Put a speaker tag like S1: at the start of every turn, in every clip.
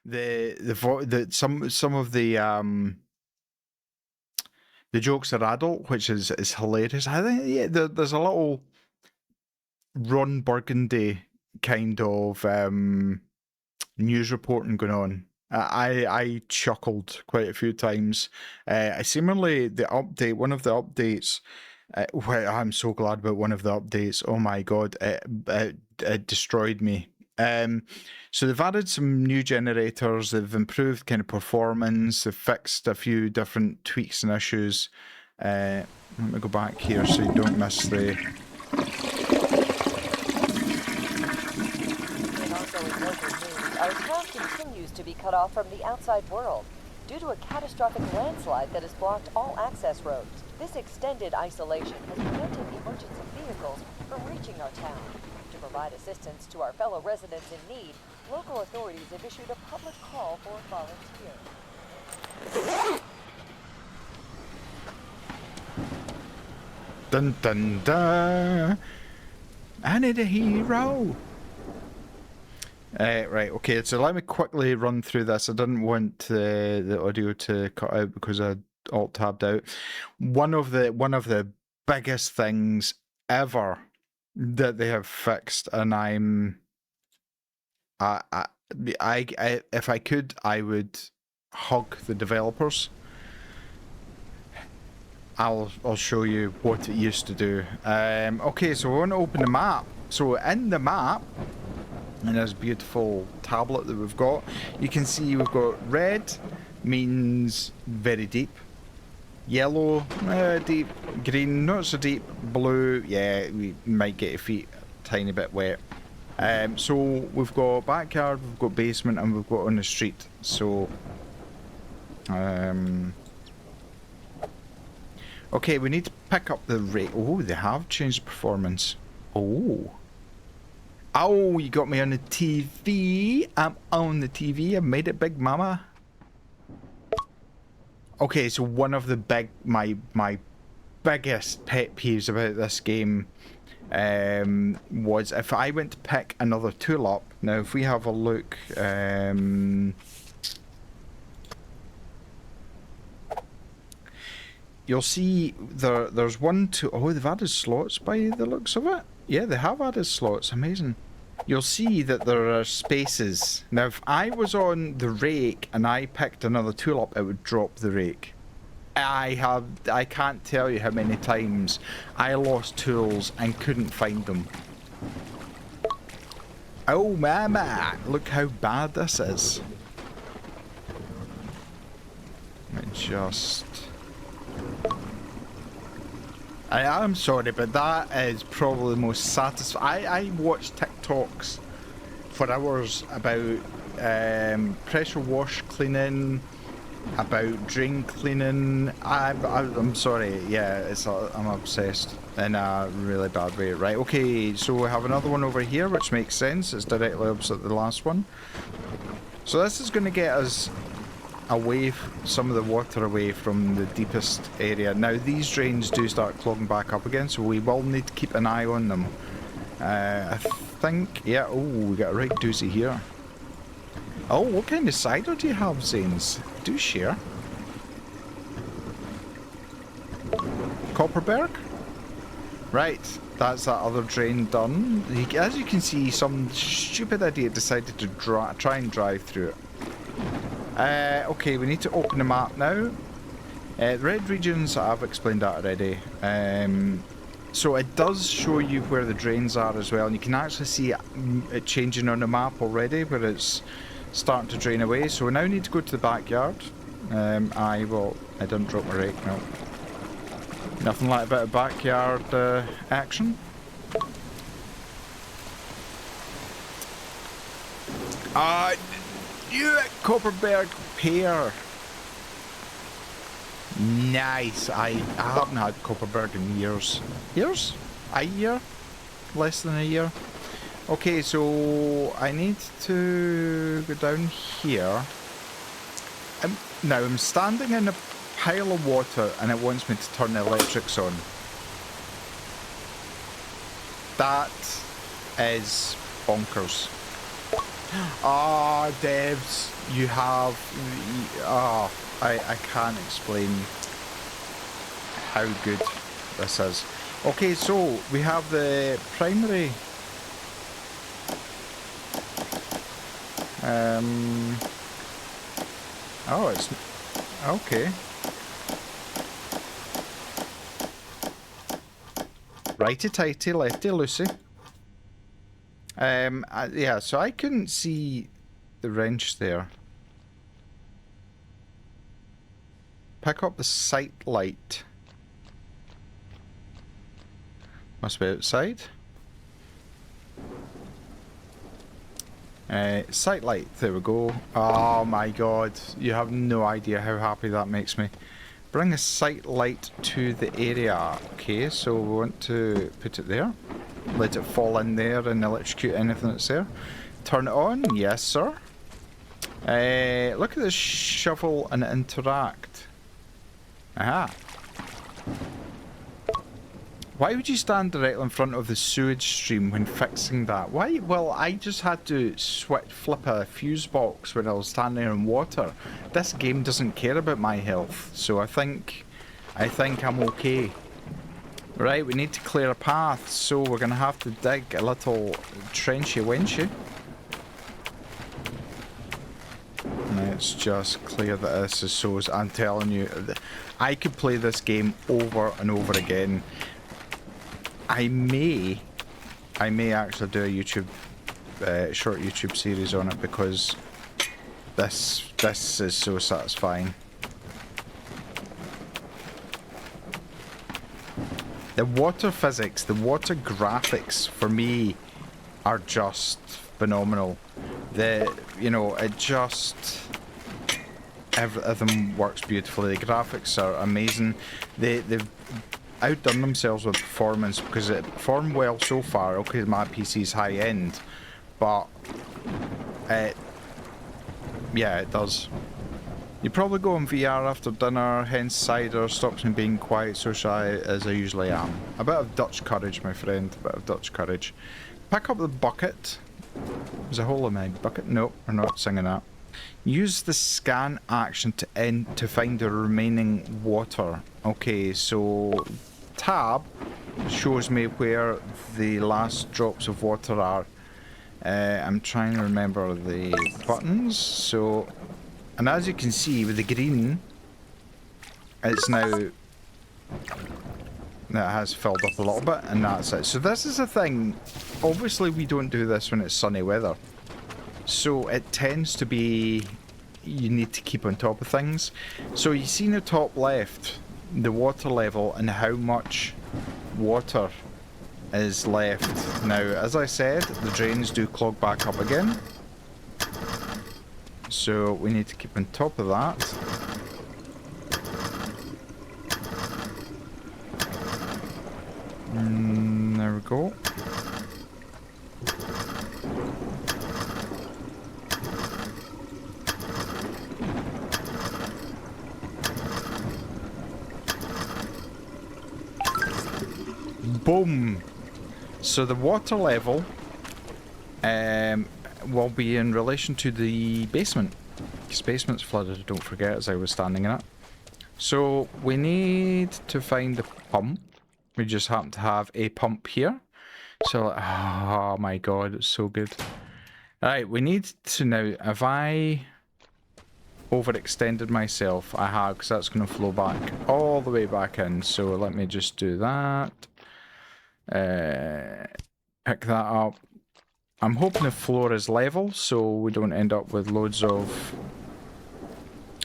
S1: some of the jokes are adult, which is hilarious. I think there's a little Ron Burgundy kind of news reporting going on. I chuckled quite a few times. I similarly one of the updates. Well, I'm so glad about one of the updates. Oh my god, it destroyed me. So they've added some new generators. They've improved kind of performance. They've fixed a few different tweaks and issues. Let me go back here so you don't miss the.
S2: Our town continues to be cut off from the outside world due to a catastrophic landslide that has blocked all access roads. This extended isolation has prevented emergency vehicles from reaching our town. To provide assistance to our fellow residents in need, local authorities have issued a public call for volunteers.
S1: Dun dun dun! I need a hero! Right, okay, so let me quickly run through this. I didn't want the audio to cut out because I alt-tabbed out. One of the biggest things ever that they have fixed, and if I could, I would hug the developers. I'll show you what it used to do. Okay, so we want to open the map. So in the map, in this beautiful tablet that we've got, you can see we've got red means very deep, yellow deep, green not so deep, blue yeah we might get your feet a tiny bit wet. So we've got backyard, we've got basement, and we've got on the street. So okay, we need to pick up the rate. Oh, they have changed the performance. Oh, you got me on the TV. I'm on the TV. I've made it big, mama. Okay, so one of the my biggest pet peeves about this game was if I went to pick another tool up. Now, if we have a look, you'll see there's one, two. Oh, they've added slots by the looks of it. Yeah, they have added slots. Amazing. You'll see that there are spaces. Now, if I was on the rake and I picked another tool up, it would drop the rake. I can't tell you how many times I lost tools and couldn't find them. Oh, mama! Look how bad this is. Let me just... I'm sorry, but that is probably the most satisfying. I watch TikToks for hours about pressure wash cleaning, about drain cleaning. I'm sorry, yeah, I'm obsessed in a really bad way. Right, okay, so we have another one over here, which makes sense. It's directly opposite the last one. So this is going to get us away, some of the water away from the deepest area. Now these drains do start clogging back up again, so we will need to keep an eye on them. I think, yeah, oh, we got a right doozy here. Oh, what kind of cider do you have, Zanes? Do share. Copperberg? Right, that's that other drain done. As you can see, some stupid idiot decided to try and drive through it. Okay, we need to open the map now. The red regions, I've explained that already. So it does show you where the drains are as well, and you can actually see it changing on the map already, where it's starting to drain away. So we now need to go to the backyard. I didn't drop my rake, no. Nothing like a bit of backyard action. Copperberg pear. Nice. I haven't had Copperberg in years. Years? A year? Less than a year. Okay, so I need to go down here. Now I'm standing in a pile of water and it wants me to turn the electrics on. That is bonkers. Ah, devs, you have... Ah, I can't explain how good this is. Okay, so we have the primary... Oh, it's... Okay. Righty-tighty, lefty-loosey. Yeah, so I couldn't see the wrench there. Pick up the sight light. Must be outside. Sight light, there we go. Oh my god, you have no idea how happy that makes me. Bring a sight light to the area. Okay, so we want to put it there. Let it fall in there and electrocute anything that's there. Turn it on, yes sir. Look at this shovel and interact. Aha. Why would you stand directly in front of the sewage stream when fixing that? Why? Well, I just had to flip a fuse box when I was standing in water. This game doesn't care about my health, so I think I'm okay. Right, we need to clear a path, so we're gonna have to dig a little trenchy-wenchy. Let's just clear this as so as I'm telling you, I could play this game over and over again. I may actually do a YouTube, short YouTube series on it because this is so satisfying. The water physics, the water graphics for me are just phenomenal. It just everything works beautifully. The graphics are amazing. They've outdone themselves with performance because it performed well so far. Okay, my PC's high end, but yeah, it does. You probably go on VR after dinner, hence cider stops me being quite so shy as I usually am. A bit of Dutch courage, my friend, a bit of Dutch courage. Pick up the bucket. There's a hole in my bucket. Nope, we're not singing that. Use the scan action to find the remaining water. Okay, so tab shows me where the last drops of water are. I'm trying to remember the buttons. So, and as you can see with the green, it's now that has filled up a little bit, and that's it. So this is the thing. Obviously, we don't do this when it's sunny weather. So it tends to be, you need to keep on top of things. So you see in the top left, the water level and how much water is left. Now, as I said, the drains do clog back up again. So we need to keep on top of that. There we go. Boom! So the water level will be in relation to the basement. Because basement's flooded, don't forget, as I was standing in it. So we need to find the pump. We just happen to have a pump here. So, oh my god, it's so good. Alright, we need to now, have I overextended myself? I have, because that's going to flow back all the way back in. So let me just do that. Pick that up. I'm hoping the floor is level so we don't end up with loads of...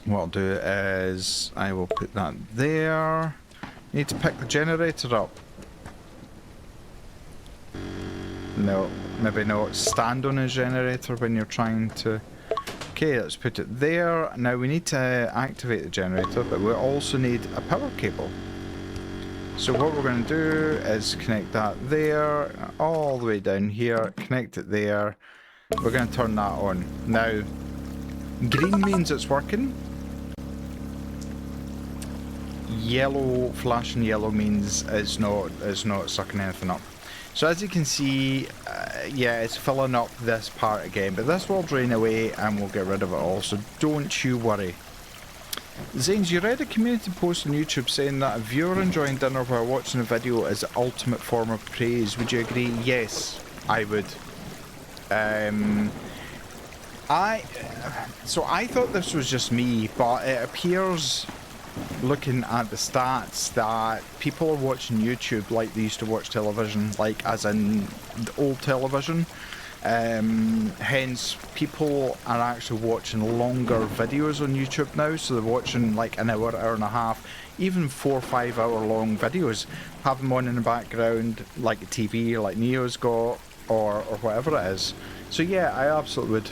S1: What I'll do is I will put that there. Need to pick the generator up. No, maybe not. Stand on a generator when you're trying to... Okay, let's put it there. Now we need to activate the generator, but we also need a power cable. So what we're going to do is connect that there, all the way down here, connect it there. We're going to turn that on. Now, green means it's working. Yellow, flashing yellow means it's not sucking anything up. So as you can see, yeah, it's filling up this part again, but this will drain away and we'll get rid of it all, so don't you worry. Zanes, you read a community post on YouTube saying that a viewer enjoying dinner while watching a video is the ultimate form of praise. Would you agree? Yes, I would. So I thought this was just me, but it appears, looking at the stats, that people are watching YouTube like they used to watch television, like as in old television. Hence, people are actually watching longer videos on YouTube now, so they're watching like an hour, hour and a half, even 4 or 5 hour long videos. Have them on in the background, like a TV, like Neo's got, or whatever it is. So yeah, I absolutely would.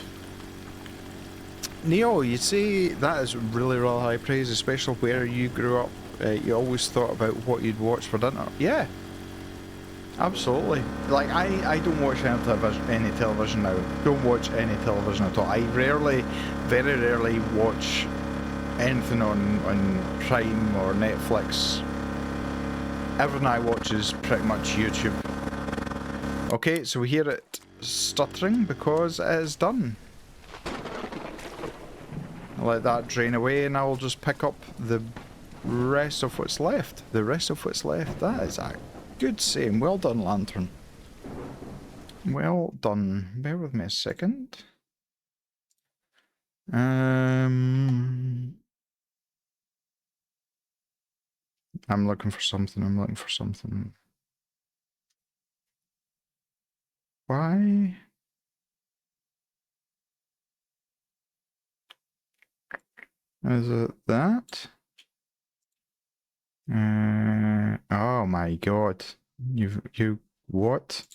S1: Neo, you say that is really, really high praise, especially where you grew up. You always thought about what you'd watch for dinner. Yeah. Absolutely. Like, I don't watch any television now. Don't watch any television at all. I rarely, very rarely watch anything on Prime or Netflix. Everything I watch is pretty much YouTube. Okay, so we hear it stuttering because it is done. I'll let that drain away and I'll just pick up the rest of what's left. The rest of what's left. That is a good saying. Well done, Lantern. Well done. Bear with me a second. I'm looking for something. Why? Is it that? Oh my god. You what?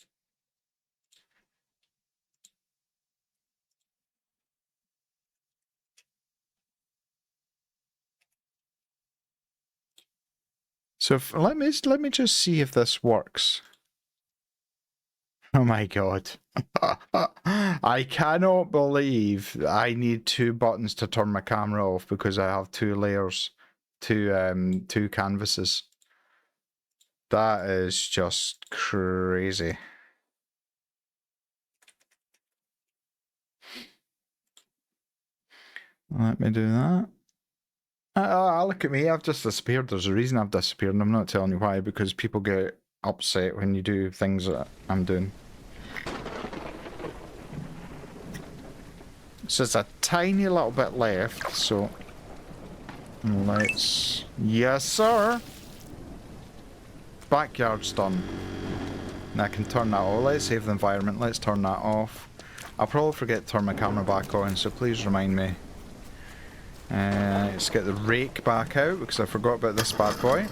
S1: So let me just see if this works. Oh my god. I cannot believe I need 2 buttons to turn my camera off because I have 2 layers, two canvases. That is just crazy. Let me do that. Look at me, I've just disappeared. There's a reason I've disappeared and I'm not telling you why, because people get upset when you do things that I'm doing. So it's a tiny little bit left, so let's... Yes, sir! Backyard's done. Now I can turn that off. Let's save the environment. Let's turn that off. I'll probably forget to turn my camera back on, so please remind me. Let's get the rake back out, because I forgot about this bad boy.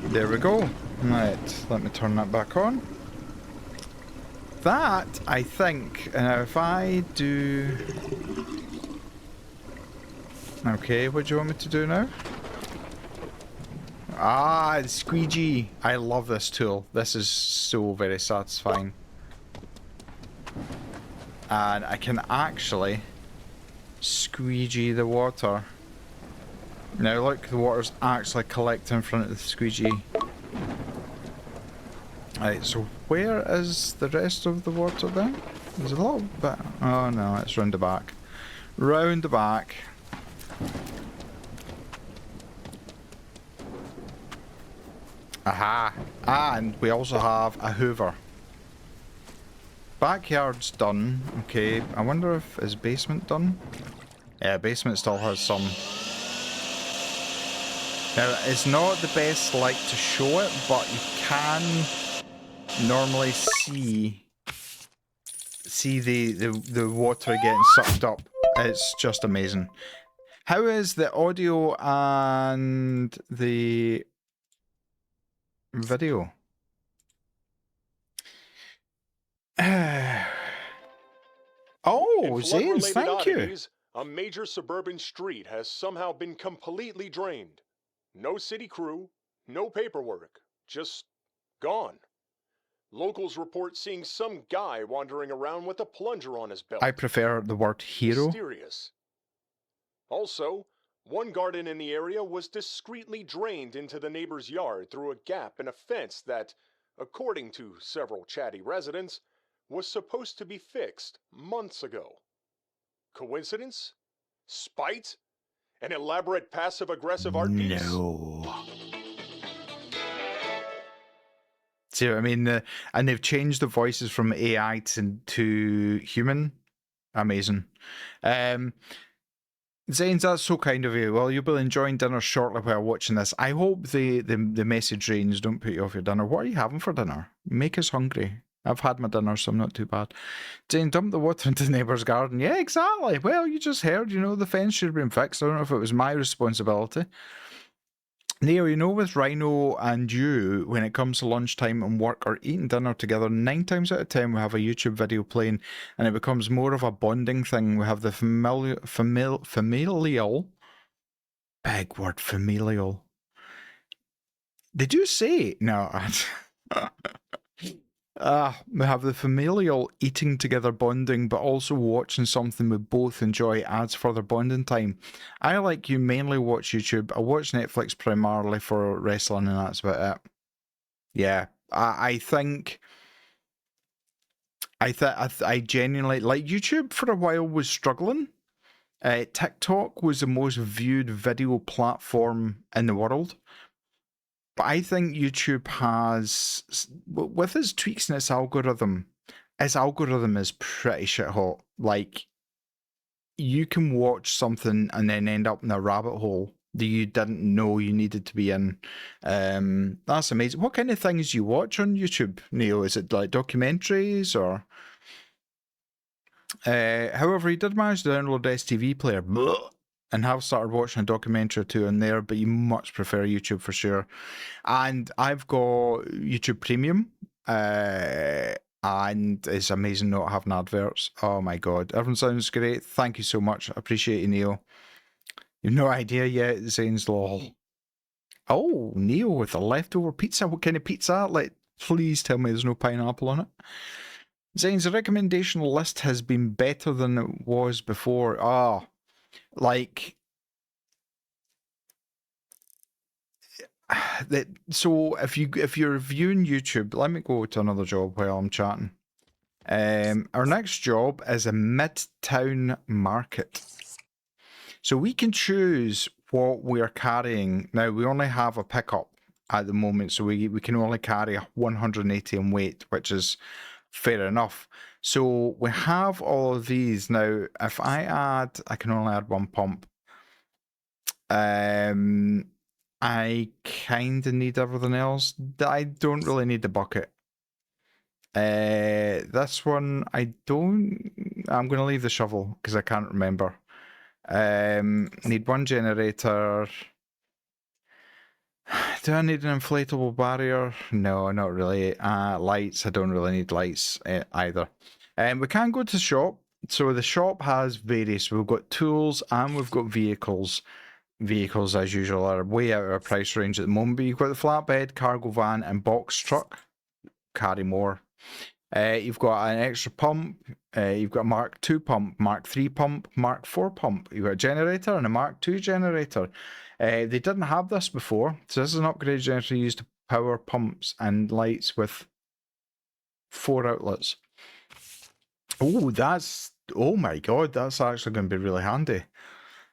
S1: There we go. Right, let me turn that back on. That, I think, if I do... Okay, what do you want me to do now? Ah, the squeegee. I love this tool. This is so very satisfying. And I can actually squeegee the water. Now look, the water's actually collecting in front of the squeegee. Right, so where is the rest of the water then? There's a little bit... Oh no, it's round the back. Round the back. Aha! And we also have a hoover. Backyard's done. Okay, I wonder if is basement done? Yeah, basement still has some. Now, it's not the best light to show it, but you can normally see the water getting sucked up. It's just amazing. How is the audio and the video? Oh, Zanes, thank you.
S3: A major suburban street has somehow been completely drained. No city crew, no paperwork, just gone. Locals report seeing some guy wandering around with a plunger on his belt.
S1: I prefer the word hero.
S3: Mysterious. Also, one garden in the area was discreetly drained into the neighbor's yard through a gap in a fence that, according to several chatty residents, was supposed to be fixed months ago. Coincidence? Spite? An elaborate passive-aggressive art piece?
S1: No. See what I mean? And they've changed the voices from AI to human. Amazing. Zanes, that's so kind of you. Well, you'll be enjoying dinner shortly while watching this. I hope the message rains don't put you off your dinner. What are you having for dinner? Make us hungry. I've had my dinner, so I'm not too bad. Zane, dump the water into the neighbour's garden. Yeah, exactly. Well, you just heard, the fence should have been fixed. I don't know if it was my responsibility. Neo, with Rhino and you, when it comes to lunchtime and work or eating dinner together, 9 times out of 10 we have a YouTube video playing and it becomes more of a bonding thing. We have the familial, big word, familial. Did you say? No. We have the familial eating together bonding, but also watching something we both enjoy adds further bonding time. I, like you, mainly watch YouTube. I watch Netflix primarily for wrestling, and that's about it. Yeah, I think I genuinely, like, YouTube for a while was struggling. TikTok was the most viewed video platform in the world. But I think YouTube has, with its tweaks in its algorithm is pretty shit hot. Like, you can watch something and then end up in a rabbit hole that you didn't know you needed to be in. That's amazing. What kind of things do you watch on YouTube, Neil? Is it like documentaries or? However, he did manage to download STV Player and have started watching a documentary or two on there, but you much prefer YouTube for sure. And I've got YouTube Premium, and it's amazing not having adverts. Oh my god, everyone sounds great. Thank you so much. I appreciate you, Neil. You've no idea yet, Zane's lol. Oh, Neil with a leftover pizza. What kind of pizza? Please tell me there's no pineapple on it. Zane's recommendation list has been better than it was before. Like, so if you're viewing YouTube, let me go to another job while I'm chatting. Our next job is a Midtown Market. So we can choose what we are carrying. Now, we only have a pickup at the moment, so we can only carry 180 in weight, which is fair enough. So we have all of these. Now, if I can only add 1 pump. I kind of need everything else. I don't really need the bucket. This one, I don't. I'm going to leave the shovel because I can't remember. Need 1 generator. Do I need an inflatable barrier? No, not really. Lights, I don't really need lights either. We can go to the shop. So the shop has various. We've got tools and we've got vehicles. Vehicles, as usual, are way out of our price range at the moment, but you've got the flatbed, cargo van, and box truck. Carry more. You've got an extra pump. You've got a Mark II pump, Mark III pump, Mark IV pump. You've got a generator and a Mark II generator. They didn't have this before, so this is an upgraded generator used to power pumps and lights with 4 outlets. Oh my god, that's actually going to be really handy.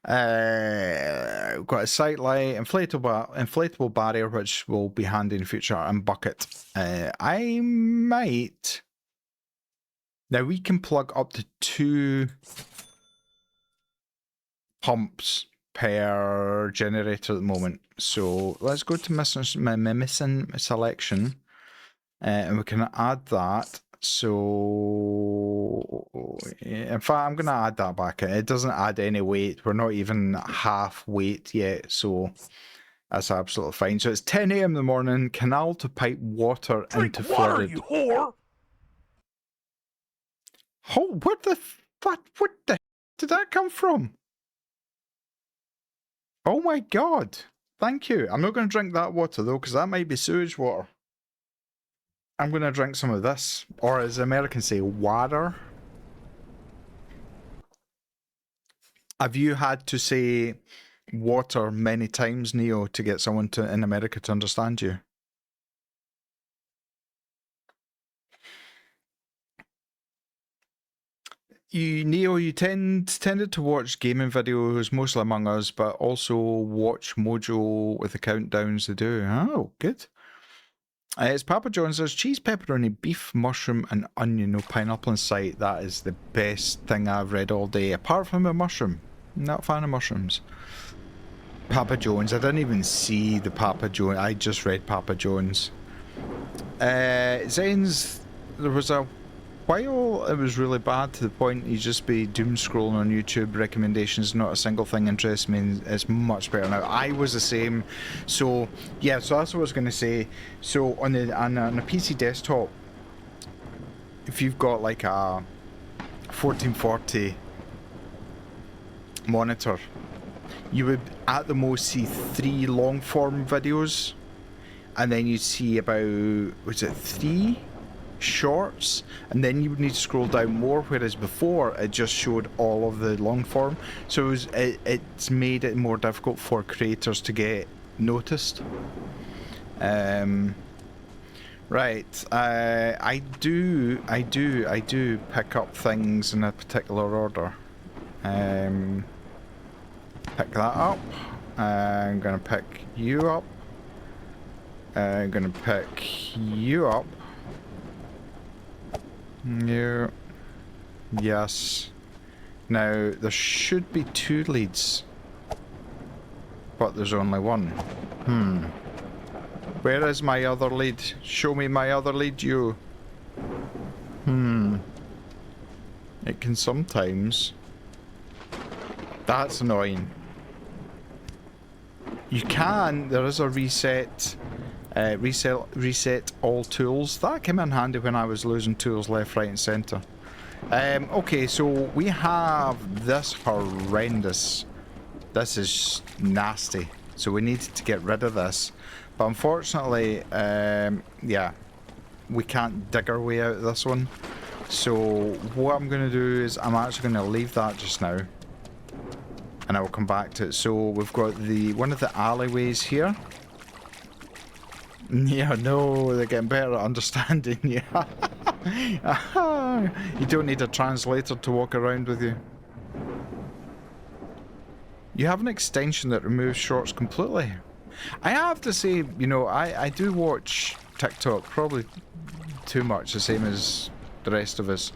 S1: We've got a sight light, inflatable barrier, which will be handy in future, and bucket. I might. Now we can plug up to 2 pumps per generator at the moment. So let's go to missing selection, and we can add that. So, in fact, I'm going to add that back in. It doesn't add any weight. We're not even half weight yet, so that's absolutely fine. So it's 10 AM in the morning, canal to pipe water into flooded.
S3: Drink water, you whore!
S1: Oh, what the did that come from? Oh my god. Thank you. I'm not going to drink that water, though, because that might be sewage water. I'm gonna drink some of this, or as the Americans say, water. Have you had to say water many times, Neo, to get someone in America to understand you? Neo, you tended to watch gaming videos, mostly Among Us, but also watch Mojo with the countdowns they do. Oh, good. It's Papa John's. There's cheese, pepperoni, beef, mushroom, and onion. No pineapple in sight. That is the best thing I've read all day, apart from a mushroom. Not a fan of mushrooms. Papa John's. I didn't even see the Papa John's. I just read Papa John's. Zane's. There was a while it was really bad to the point you just be doom scrolling on YouTube recommendations. Not a single thing interests me. It's much better now. I was the same. So yeah. So that's what I was going to say. So on a PC desktop, if you've got like a 1440 monitor, you would at the most see 3 long form videos, and then you'd see about, was it 3 shorts, and then you would need to scroll down more, whereas before it just showed all of the long form. So it's made it more difficult for creators to get noticed. Right, I do pick up things in a particular order. Pick that up. I'm gonna pick you up. I'm gonna pick you up. You. Yes. Now, there should be 2 leads, but there's only 1. Where is my other lead? Show me my other lead, you. It can sometimes. That's annoying. You can, there is a reset all tools. That came in handy when I was losing tools left, right and centre. Okay, so we have this horrendous. This is nasty. So we need to get rid of this. But unfortunately, yeah, we can't dig our way out of this one. So what I'm going to do is I'm actually going to leave that just now. And I will come back to it. So we've got one of the alleyways here. Yeah, no, they're getting better at understanding you. You don't need a translator to walk around with you. You have an extension that removes shorts completely. I have to say, you know, I do watch TikTok, probably too much, the same as the rest of us.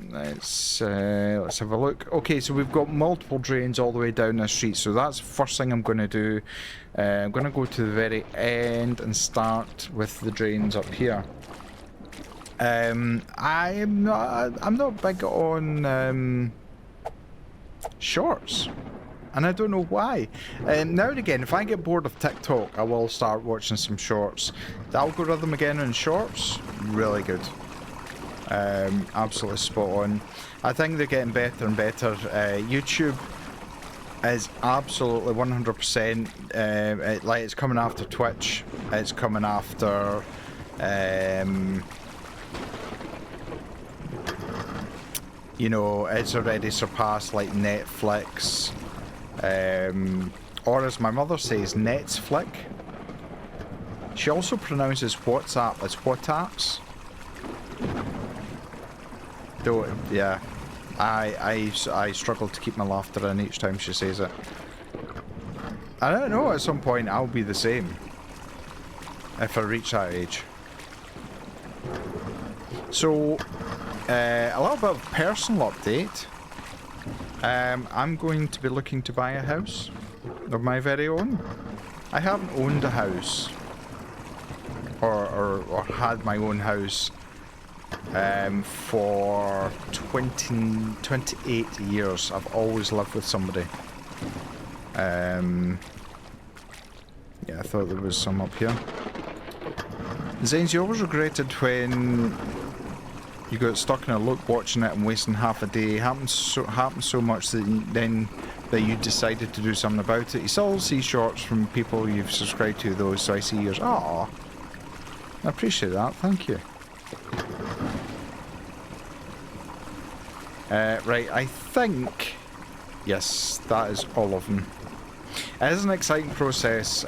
S1: Let's have a look. Okay, so we've got multiple drains all the way down this street, so that's the first thing I'm going to do. I'm going to go to the very end and start with the drains up here. I'm not big on shorts, and I don't know why. Now and again, if I get bored of TikTok, I will start watching some shorts. The algorithm again on shorts, really good. Absolutely spot on. I think they're getting better and better. YouTube is absolutely 100%. Like, it's coming after Twitch. It's coming after. You know, it's already surpassed like Netflix, or as my mother says, Netflix. She also pronounces WhatsApp as WhatsApps. Though, yeah, I struggle to keep my laughter in each time she says it. I don't know, at some point I'll be the same. If I reach that age. So, a little bit of personal update. I'm going to be looking to buy a house of my very own. I haven't owned a house or had my own house for 28 years. I've always lived with somebody. Yeah, I thought there was some up here. Zanes, you always regretted when you got stuck in a loop watching it and wasting half a day. It happens so much that you decided to do something about it. You still see shorts from people you've subscribed to, though, so I see yours. Aww. I appreciate that, thank you. Right, I think... Yes, that is all of them. It is an exciting process.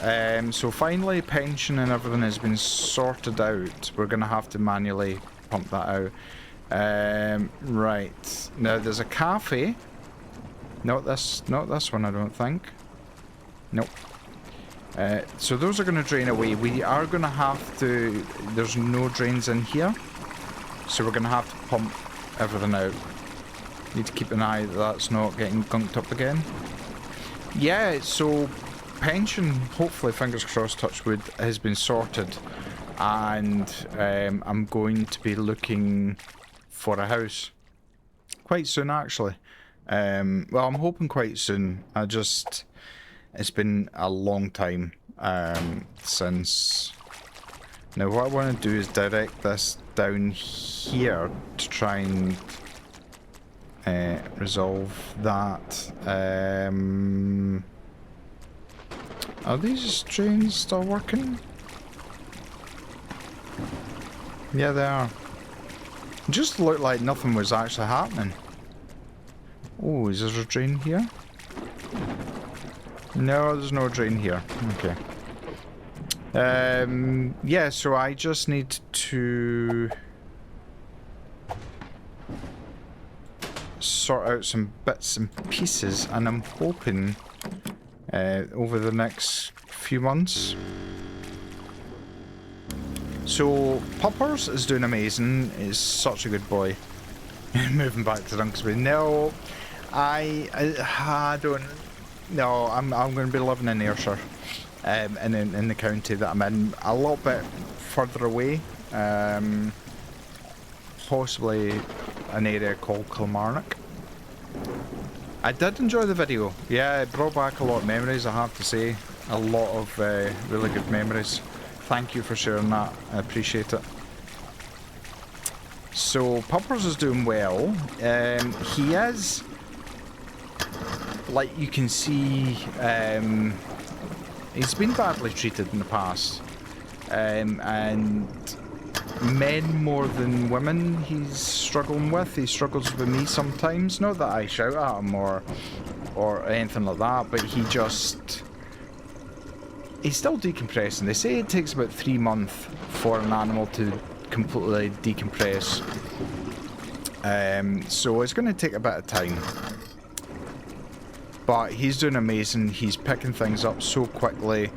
S1: So finally pension and everything has been sorted out. We're going to have to manually pump that out. Right. Now there's a cafe. Not this one, I don't think. Nope. So those are going to drain away. We are going to have to... There's no drains in here. So we're going to have to pump everything out. Need to keep an eye that that's not getting gunked up again. Yeah, so pension, hopefully, fingers crossed, touch wood, has been sorted. And I'm going to be looking for a house. Quite soon, actually. Well, I'm hoping quite soon. It's been a long time since... Now, what I want to do is direct this down here to try and resolve that. Are these drains still working? Yeah, they are. Just looked like nothing was actually happening. Oh, is there a drain here? No, there's no drain here. Okay. Yeah, so I just need to sort out some bits and pieces, and I'm hoping over the next few months. So Puppers is doing amazing. Is such a good boy. Moving back to Dunkersby. No, I don't. No, I'm going to be living in Ayrshire, in the county that I'm in, a little bit further away. Possibly an area called Kilmarnock. I did enjoy the video. Yeah, it brought back a lot of memories, I have to say. A lot of really good memories. Thank you for sharing that. I appreciate it. So, Puppers is doing well. He is, like you can see, he's been badly treated in the past. And men more than women he's struggling with. He struggles with me sometimes. Not that I shout at him or anything like that, but he's still decompressing. They say it takes about 3 months for an animal to completely decompress. So it's going to take a bit of time. But he's doing amazing. He's picking things up so quickly.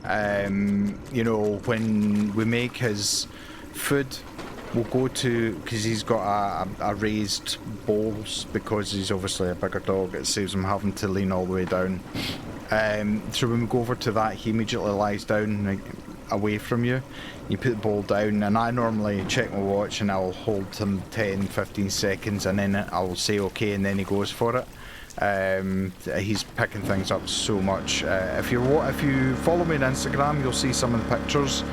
S1: You know, when we make his food, we'll go to, because he's got a raised bowls, because he's obviously a bigger dog, it saves him having to lean all the way down. So when we go over to that, he immediately lies down, like, away from you. You put the bowl down, and I normally check my watch and I'll hold him 10-15 seconds, and then I'll say okay, and then he goes for it. He's picking things up so much. If you follow me on Instagram, you'll see some of the pictures.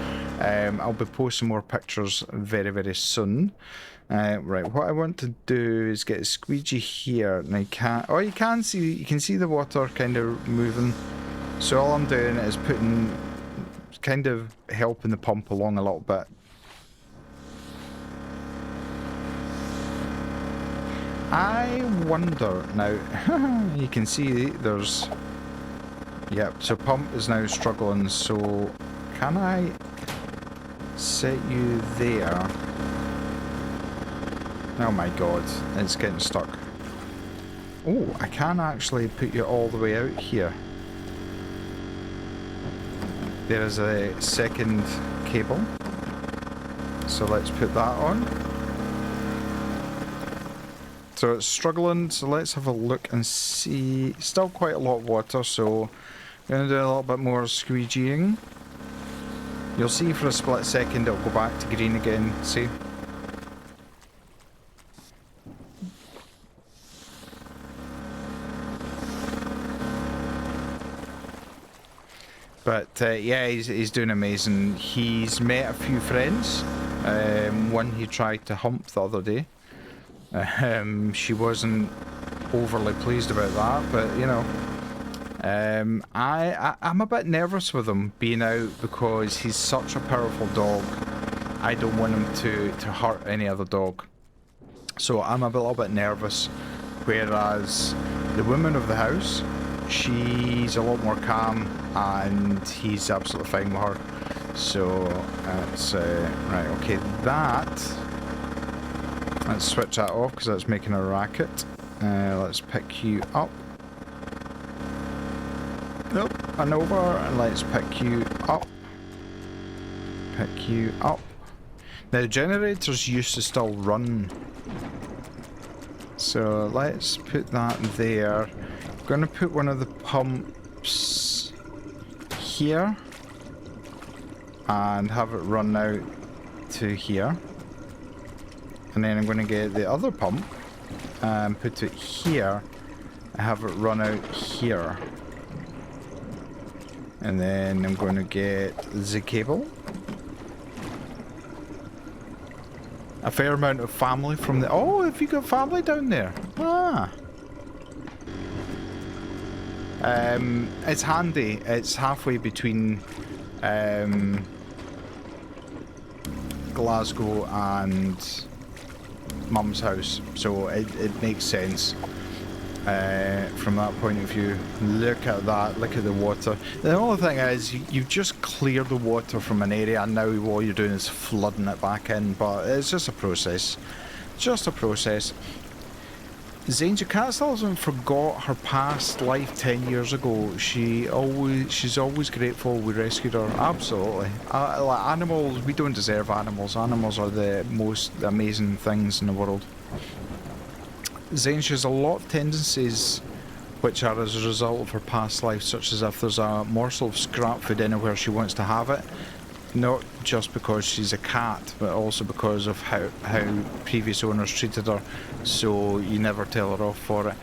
S1: I'll be posting more pictures very, very soon. Right, what I want to do is get a squeegee here, and I can't. Oh, you can see the water kind of moving. So all I'm doing is kind of helping the pump along a little bit. I wonder now. You can see there's. Yep. So pump is now struggling. So can I set you there? Oh my god, it's getting stuck. Oh, I can actually put you all the way out here. There is a second cable. So let's put that on. So it's struggling, so let's have a look and see. Still quite a lot of water, so I'm going to do a little bit more squeegeeing. You'll see for a split second it'll go back to green again, see? But yeah, he's doing amazing. He's met a few friends. One he tried to hump the other day. She wasn't overly pleased about that, but you know, I'm a bit nervous with him being out because he's such a powerful dog. I don't want him to hurt any other dog. So I'm a little bit nervous, whereas the woman of the house, she's a lot more calm and he's absolutely fine with her. So that's right. Okay, let's switch that off because that's making a racket. Let's pick you up. Nope, and over, and let's pick you up. Pick you up. Now the generators used to still run, so let's put that there. I'm gonna put one of the pumps here and have it run out to here, and then I'm gonna get the other pump and put it here and have it run out here, and then I'm gonna get the cable. A fair amount of family from the... Oh, have you got family down there? Ah. It's handy. It's halfway between Glasgow and Mum's house, so it makes sense from that point of view. Look at that, look at the water. The only thing is, you've just cleared the water from an area and now all you're doing is flooding it back in, but it's just a process. Just a process. Zane's your cat still hasn't forgot her past life 10 years ago. She's always grateful we rescued her. Absolutely. Like animals, we don't deserve animals. Animals are the most amazing things in the world. Zane, she has a lot of tendencies which are as a result of her past life, such as if there's a morsel of scrap food anywhere she wants to have it. Not just because she's a cat, but also because of how previous owners treated her, so you never tell her off for it.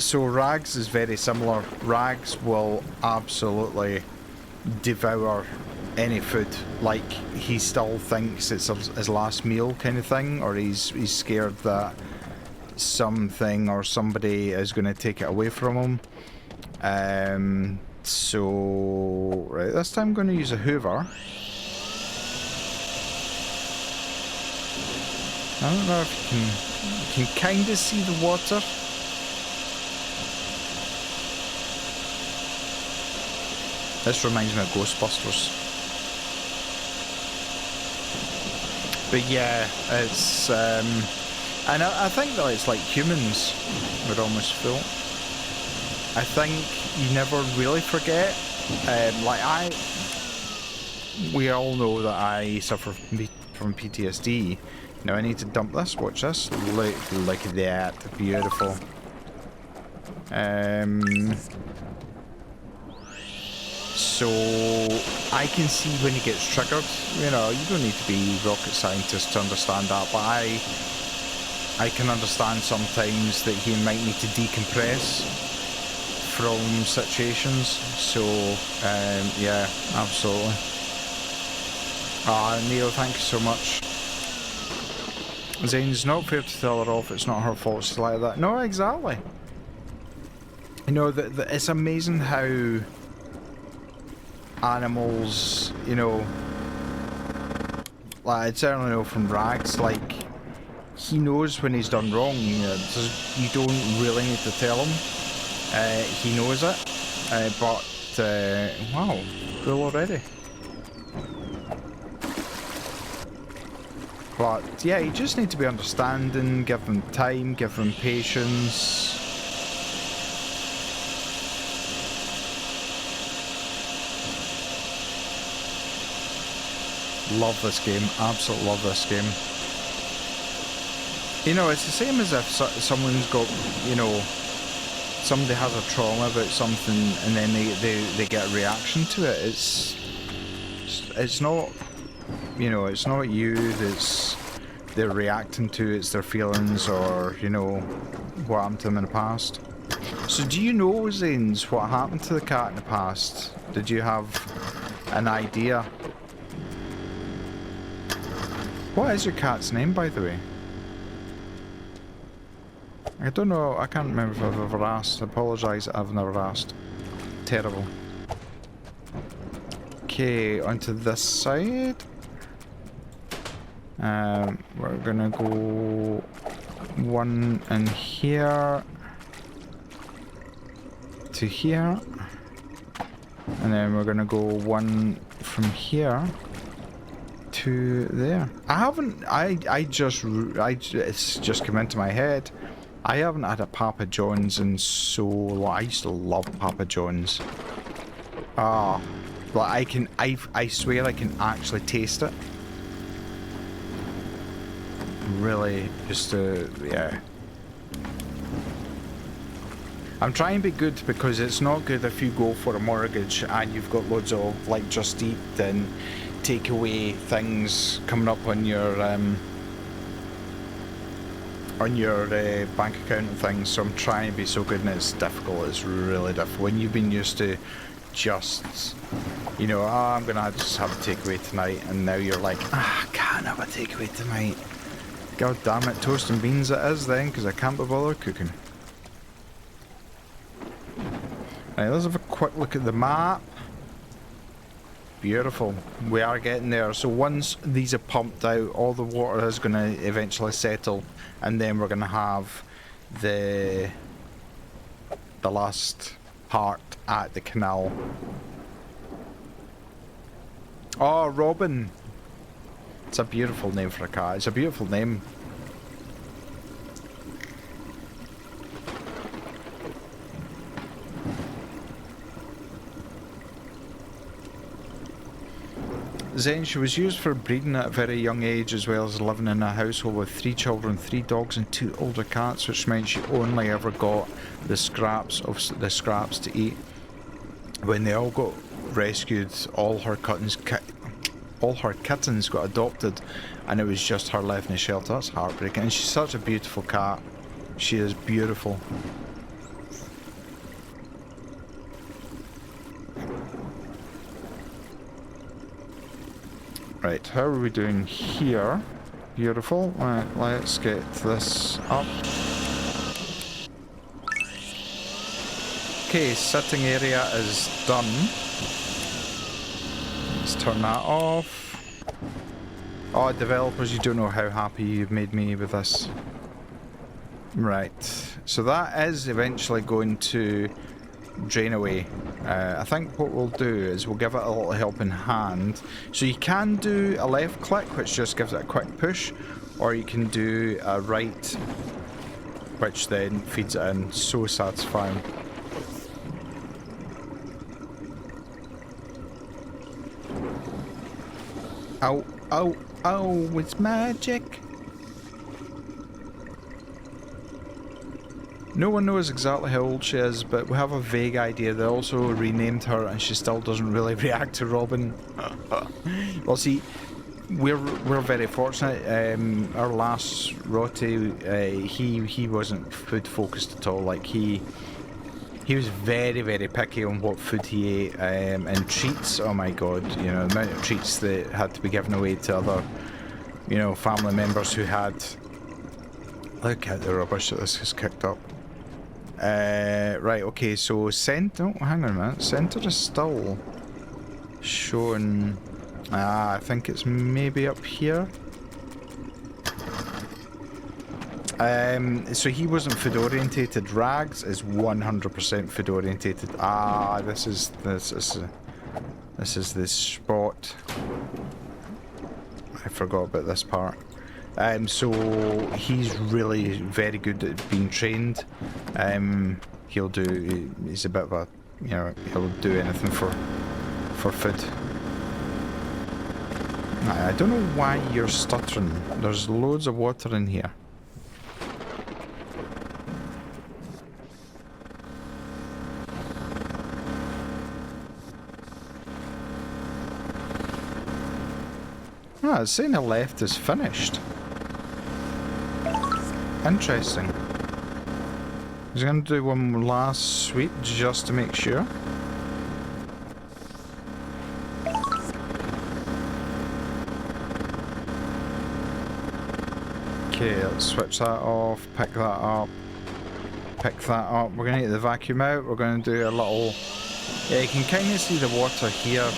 S1: So Rags is very similar. Rags will absolutely devour any food, like he still thinks it's his last meal kind of thing, or he's scared that something or somebody is going to take it away from him. So right, this time I'm going to use a hoover. I don't know if you can kind of see the water. This reminds me of Ghostbusters. But yeah, it's and I think that it's like humans would almost feel. I think you never really forget. We all know that I suffer from PTSD. Now I need to dump this. Watch this. Look at that. Beautiful. So I can see when he gets triggered. You know, you don't need to be rocket scientist to understand that, but I can understand sometimes that he might need to decompress from situations. So yeah, absolutely. Neil, thank you so much. Zane's not fair to tell her off, it's not her fault she's like that. No, exactly. You know, it's amazing how animals, you know, like I certainly know from Rags, like, he knows when he's done wrong. You don't really need to tell him. He knows it. Wow, cool already. But yeah, you just need to be understanding, give them time, give them patience. Love this game, absolutely love this game. You know, it's the same as if someone's got, you know, somebody has a trauma about something and then they get a reaction to it. It's not, you know, it's not you that's they're reacting to, it's their feelings or, you know, what happened to them in the past. So do you know, Zanes, what happened to the cat in the past? Did you have an idea? What is your cat's name, by the way? I don't know, I can't remember if I've ever asked. I apologise, I've never asked. Terrible. Okay, onto this side. We're gonna go one in here to here, and then we're gonna go one from here to there. It's just come into my head. I haven't had a Papa John's in so long. I used to love Papa John's. Like I swear I can actually taste it. Really, yeah. I'm trying to be good because it's not good if you go for a mortgage and you've got loads of like Just Eat and takeaway things coming up on your bank account and things. So I'm trying to be so good, and it's difficult. It's really difficult when you've been used to just, you know, I'm gonna just have a takeaway tonight, and now you're like, I can't have a takeaway tonight. God damn it, toast and beans it is then, because I can't be bothered cooking. Right, let's have a quick look at the map. Beautiful. We are getting there. So once these are pumped out, all the water is going to eventually settle, and then we're going to have the last part at the canal. Oh, Robin. It's a beautiful name for a cat. It's a beautiful name. Zen, she was used for breeding at a very young age, as well as living in a household with 3 children, 3 dogs and 2 older cats, which meant she only ever got the scraps to eat. When they all got rescued, all her kittens got adopted, and it was just her left in the shelter. That's heartbreaking. And she's such a beautiful cat. She is beautiful. Right, how are we doing here? Beautiful. Right, let's get this up. Okay, sitting area is done. Let's turn that off. Oh, developers, you don't know how happy you've made me with this. Right, so that is eventually going to drain away. I think what we'll do is we'll give it a little helping hand. So you can do a left click, which just gives it a quick push, or you can do a right, which then feeds it in. So satisfying. Ow, ow, ow, it's magic. No one knows exactly how old she is, but we have a vague idea. They also renamed her, and she still doesn't really react to Robin. Well, see, we're very fortunate. Our last Rotti, he wasn't food focused at all. Like he was very, very picky on what food he ate. And treats, oh my god, you know, the amount of treats that had to be given away to other, you know, family members who had. Look at the rubbish that this has kicked up. Right, okay, so centre, oh, hang on a minute, centre is still showing, I think it's maybe up here. So he wasn't food orientated. Rags is 100% food orientated. This is the spot. I forgot about this part. So he's really very good at being trained. He's a bit of a, you know, he'll do anything for food. I don't know why you're stuttering. There's loads of water in here. It's saying the left is finished. Interesting. I was going to do one last sweep just to make sure. Okay, let's switch that off, pick that up, pick that up. We're going to get the vacuum out. We're going to do a little... Yeah, you can kind of see the water here.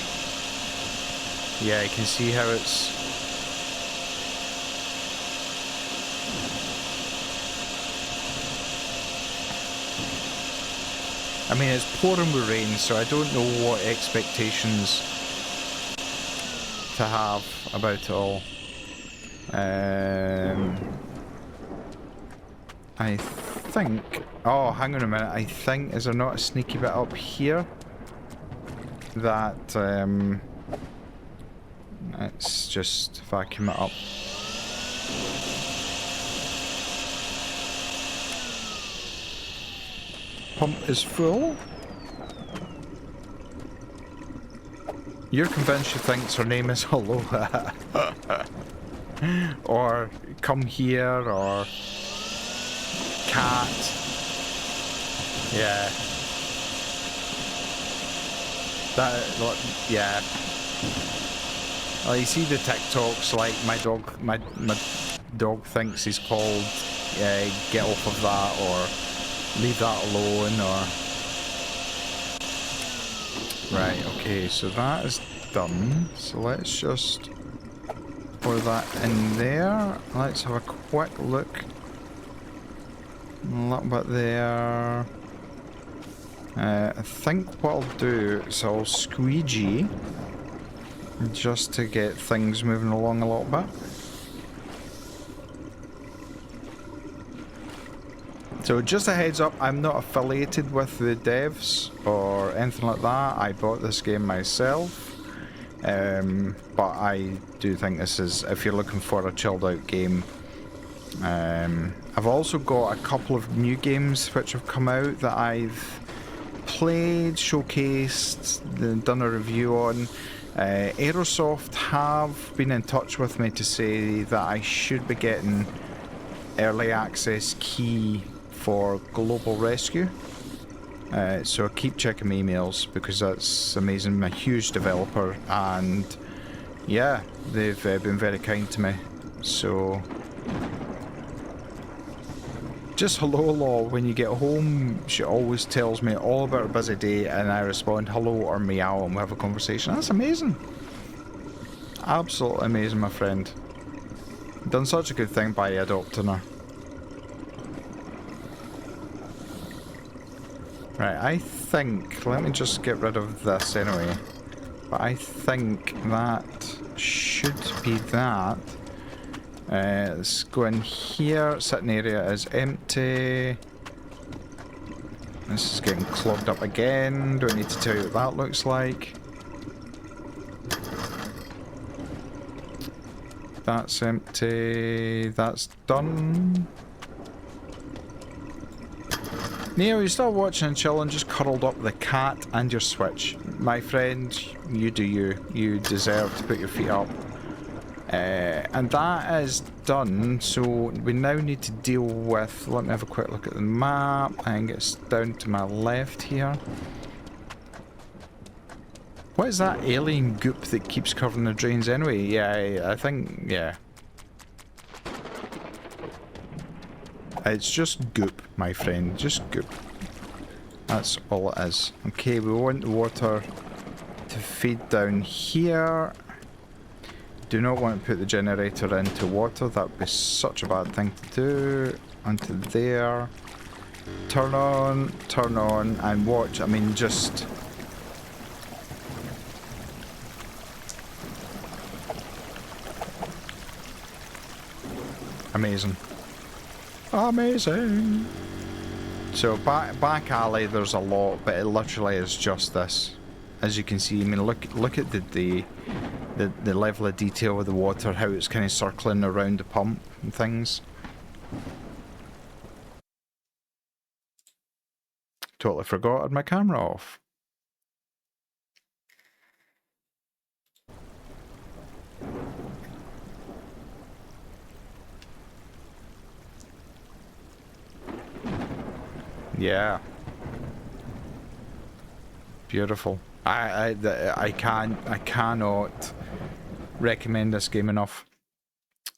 S1: Yeah, you can see how it's I mean, it's pouring with rain, so I don't know what expectations to have about it all. I think... Oh, hang on a minute. I think... Is there not a sneaky bit up here? That, let's just vacuum it up. Pump is full. You're convinced she thinks her name is Hello. Or come here, or cat. Yeah. That, yeah. Well, you see the TikToks like my dog thinks he's called get off of that, or leave that alone, or... Right, okay, so that is done. So let's just pour that in there. Let's have a quick look. A little bit there. I think what I'll do is I'll squeegee just to get things moving along a little bit. So just a heads up, I'm not affiliated with the devs or anything like that. I bought this game myself. But I do think this is, if you're looking for a chilled out game. I've also got a couple of new games which have come out that I've played, showcased, done a review on. Aerosoft have been in touch with me to say that I should be getting early access key for Global Rescue. So keep checking my emails because that's amazing. I'm a huge developer and yeah, they've been very kind to me. So just hello Law, when you get home she always tells me all about her busy day and I respond hello or meow and we have a conversation. That's amazing. Absolutely amazing, my friend. Done such a good thing by adopting her. Right, I think, let me just get rid of this anyway, but I think that should be that. Let's go in here, sitting area is empty. This is getting clogged up again, don't need to tell you what that looks like. That's empty, that's done. Neil, you're still watching and chilling, just curled up with the cat and your Switch. My friend, you do you. You deserve to put your feet up. And that is done, so we now need to deal with... Let me have a quick look at the map. I think it's down to my left here. What is that alien goop that keeps covering the drains anyway? Yeah, I think... yeah. It's just goop, my friend. Just goop. That's all it is. Okay, we want the water to feed down here. Do not want to put the generator into water. That would be such a bad thing to do. Onto there. Turn on, and watch. I mean, just... amazing. Amazing. So back alley, there's a lot, but it literally is just this. As you can see, I mean, look at the level of detail of the water, how it's kind of circling around the pump and things. Totally forgot I had my camera off. Yeah. Beautiful. I cannot recommend this game enough.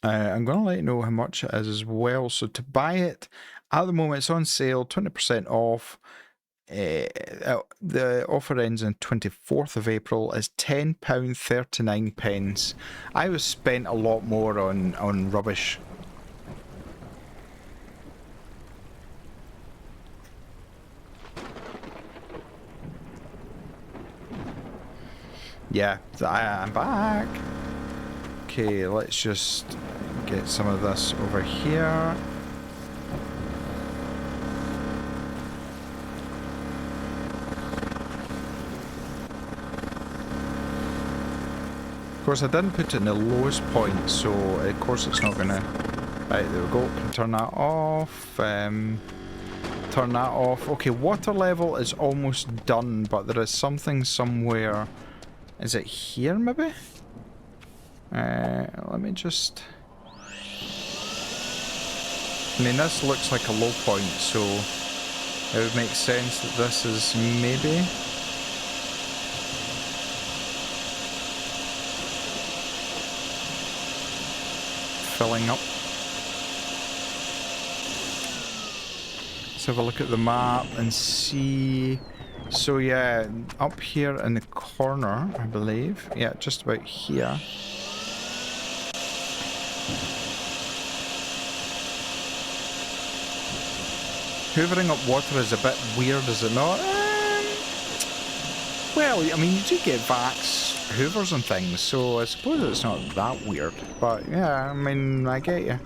S1: I'm going to let you know how much it is as well. So to buy it, at the moment it's on sale, 20% off. The offer ends on 24th of April. Is £10.39. I was spent a lot more on rubbish. Yeah, I'm back. Okay, let's just get some of this over here. Of course, I didn't put it in the lowest point, so of course it's not gonna... Right, there we go. Can turn that off. Turn that off. Okay, water level is almost done, but there is something somewhere. Is it here, maybe? Let me just... I mean, this looks like a low point, so it would make sense that this is maybe... filling up. Let's have a look at the map and see. So yeah, up here in the corner, I believe. Yeah, just about here. Hoovering up water is a bit weird, is it not? Well, I mean, you do get vacs hoovers and things, so I suppose it's not that weird. But yeah, I mean, I get you.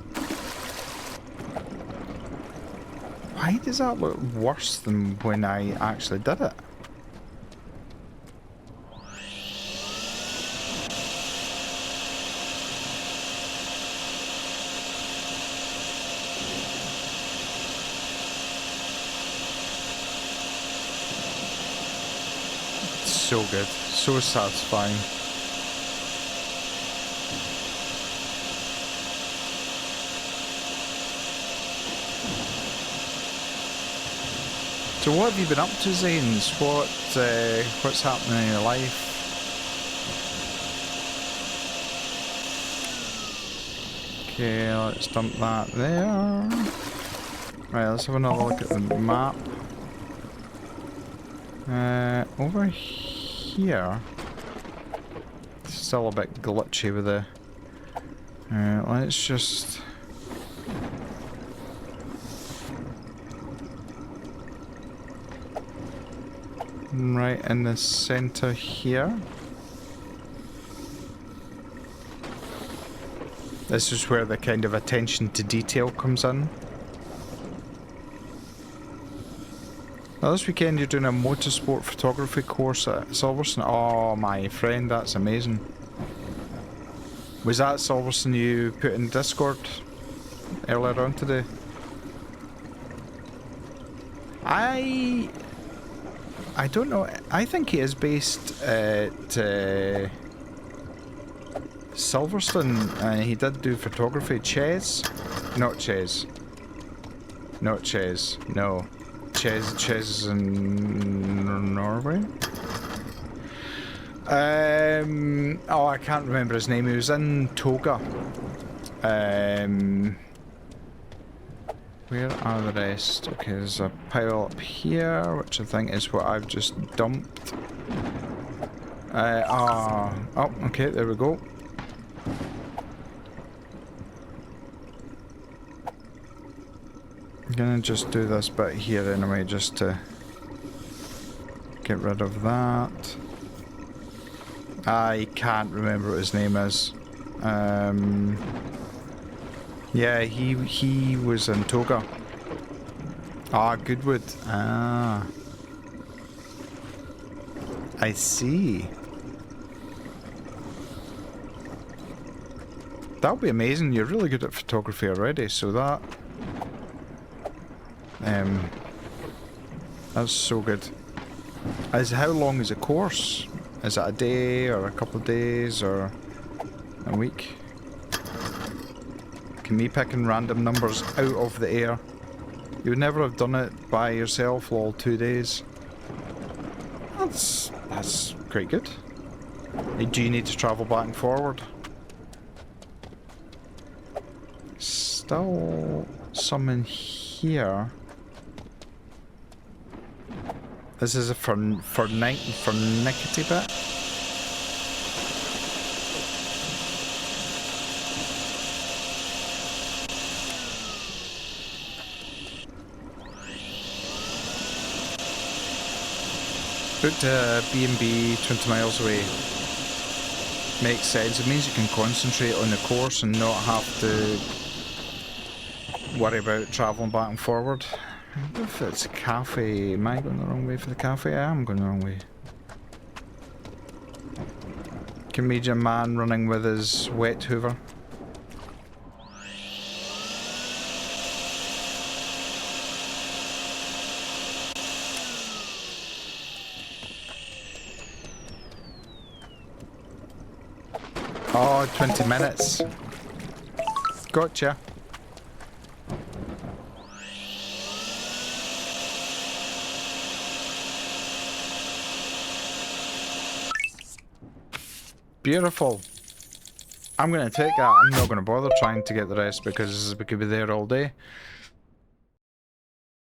S1: Why does that look worse than when I actually did it? So good, so satisfying. So what have you been up to, Zanes? What's happening in your life? Okay, let's dump that there. Right, let's have another look at the map. Over here, it's still a bit glitchy with the... let's just... right in the center here. This is where the kind of attention to detail comes in. Now this weekend you're doing a motorsport photography course at Silverstone. Oh my friend, that's amazing. Was that Silverstone you put in Discord earlier on today? I don't know. I think he is based at Silverstone. He did do photography. Ches? Not Ches. Not Ches. No. Ches is in Norway. Oh, I can't remember his name. He was in Toga. Where are the rest? Okay, there's a pile up here, which I think is what I've just dumped. Oh, okay, there we go. I'm gonna just do this bit here anyway, just to get rid of that. I can't remember what his name is. Yeah, he was in Toga. Ah, Goodwood. Ah. I see. That would be amazing. You're really good at photography already, so that... that's so good. How long is a course? Is it a day, or a couple of days, or a week? Me picking random numbers out of the air. You would never have done it by yourself all 2 days. That's quite good. Do you need to travel back and forward? Still some in here. This is a for nickety bit. Booked a B&B 20 miles away. Makes sense. It means you can concentrate on the course and not have to worry about travelling back and forward. I wonder if it's a cafe. Am I going the wrong way for the cafe? I am going the wrong way. Comedian man running with his wet hoover. Oh, 20 minutes. Gotcha. Beautiful. I'm going to take that. I'm not going to bother trying to get the rest because we could be there all day.